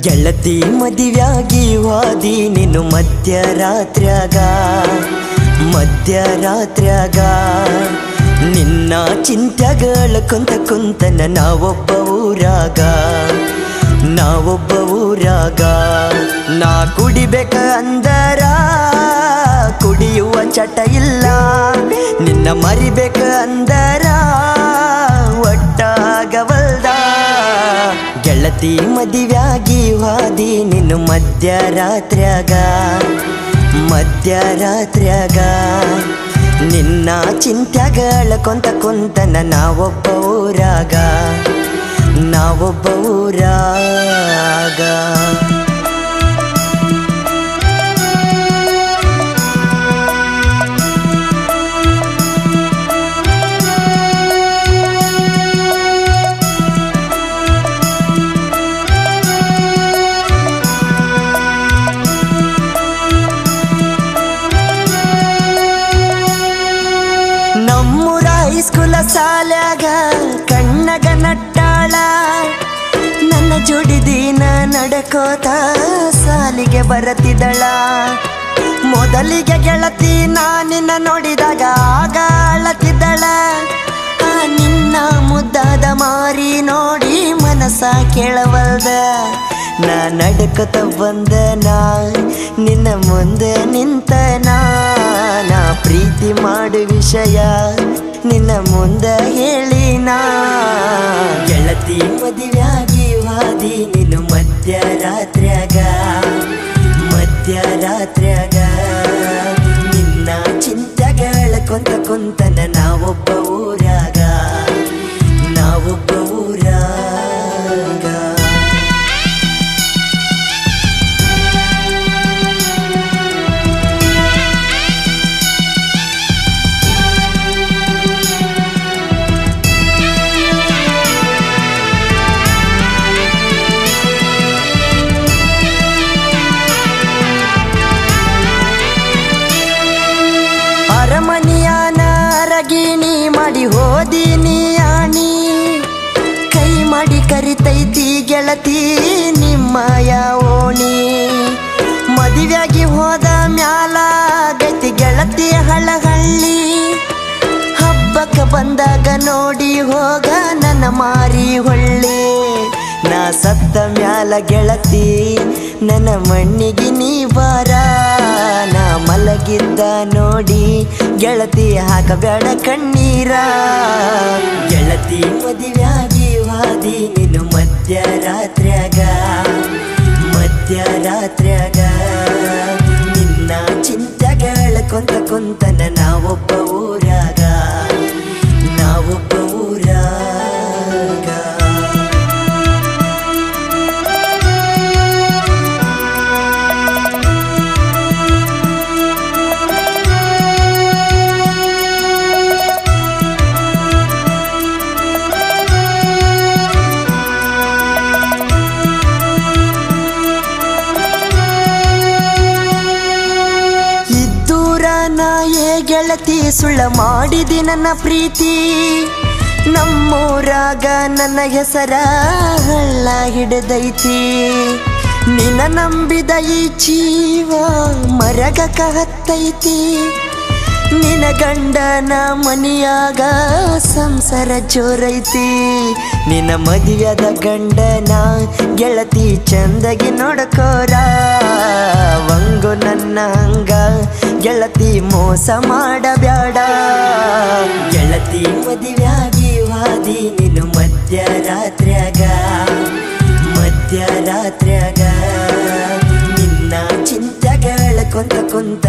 ಗೆಳತಿ ಮದುವ್ಯಾಗಿ ಹೋದಿ ನೀನು ಮಧ್ಯರಾತ್ರ್ಯಾಗ ನಿನ್ನ ಚಿಂತ್ಯಗಳ ಕುಂತನ ನಾವೊಬ್ಬ ಊರಾಗ ನಾ ಕುಡಿಬೇಕ ಅಂದರ ಕುಡಿಯುವ ಚಟ ಇಲ್ಲ, ನಿನ್ನ ಮರಿಬೇಕ ಅಂದರ ಒಟ್ಟಾಗವಲ್ದ. ಗೆಳತಿ ಮದುವ್ಯಾಗಿ ಹೋದಿ ನೀನು ಮಧ್ಯರಾತ್ರ್ಯಾಗ ನಿನ್ನ ಚಿಂತ್ಯಗಳ ಕುಂತನ ನಾವೊಬ್ಬ ಊರಾಗ ನಮ್ಮೂರ ಹೈಸ್ಕೂಲ ಸಾಲ್ಯಾಗ ಕಣ್ಣಗ ನಟ್ಟಾಳ, ನನ್ನ ಜೋಡಿ ದಿನ ನಡಕೋತ ಸಾಲಿಗೆ ಬರತಿದ್ದಳ. ಮೊದಲಿಗೆ ಗೆಳತಿ ನಿನ್ನ ನೋಡಿದಾಗ ಆಗ ಅಳತಿದ್ದಳ. ನಿನ್ನ ಮುದ್ದಾದ ಮಾರಿ ನೋಡಿ ಮನಸ ಕೇಳವಲ್ದ. ನಾ ನಡಕತ ಬಂದನ ನಿನ್ನ ಮುಂದೆ ನಿಂತನ, ನಾ ಪ್ರೀತಿ ಮಾಡು ವಿಷಯ ನಿನ್ನ ಮುಂದೆ ಹೇಳಿನ. ಗೆಳತಿ ಮದುವ್ಯಾಗಿ ಹೋದಿ ನೀನು ಮಧ್ಯರಾತ್ರ್ಯಾಗ ನಿನ್ನ ಚಿಂತ್ಯಗಳ ಕುಂತನ ನಾವೊಬ್ಬ ಊರಾಗ ಅರಗಿಣಿ ಮಾಡಿ ಹೋದಿ ನೀ ಆಣಿ, ಕೈ ಮಾಡಿ ಕರಿತೈತಿ ಗೆಳತಿ ನಿಮ್ಮಯ ಓಣಿ. ಮದುವ್ಯಾಗಿ ಹೋದ ಮ್ಯಾಲ ಗತಿ ಗೆಳತಿ ಹಳಹಳ್ಳಿ, ಹಬ್ಬಕ್ಕ ಬಂದಾಗ ನೋಡಿ ಹೋಗ ನನ್ನ ಮಾರಿ ಹೊಳ್ಳಿ. ನಾ ಸತ್ತ ಮ್ಯಾಲ ಗೆಳತಿ ನನ್ನ ಮಣ್ಣಿಗೆ ನೀ ಬಾರ, ನಾ ಮಲಗಿದ್ದ ನೋಡಿ ಗೆಳತಿ ಹಾಕಬೇಡ ಕಣ್ಣೀರ. ಗೆಳತಿ ಮದುವ್ಯಾಗಿ ಹೋದಿ ನೀನು ಮಧ್ಯರಾತ್ರ್ಯಾಗ ನಿನ್ನ ಚಿಂತ್ಯಗಳ ಕುಂತನ ನಾವೊಬ್ಬ ಊರಾಗ ಗೆಳತಿ ಸುಳ್ಳ ಮಾಡಿದಿ ನನ್ನ ಪ್ರೀತಿ, ನಮ್ಮೂರಾಗ ನನ್ನ ಹೆಸರ ಹಳ್ಳ ಹಿಡಿದೈತಿ. ನಿನ್ನ ನಂಬಿದ ಈ ಜೀವ ಮರಗಕ ಹತ್ತೈತಿ, ನಿನ್ನ ಗಂಡನ ಮನಿಯಾಗ ಸಂಸಾರ ಜೋರೈತಿ. ನಿನ್ನ ಮದುವೆದ ಗಂಡನ ಗೆಳತಿ ಚಂದಗಿ ನೋಡ್ಕೋರ, ವಂಗು ನನ್ನ ಹಂಗ ಗೆಳತಿ ಮೋಸ ಮಾಡಬ್ಯಾಡ. ಗೆಳತಿ ಮದುವ್ಯಾಗಿ ಹೋದಿ ನೀನು ಮಧ್ಯರಾತ್ರ್ಯಾಗ ನಿನ್ನ ಚಿಂತ್ಯಗಳ ಕುಂತ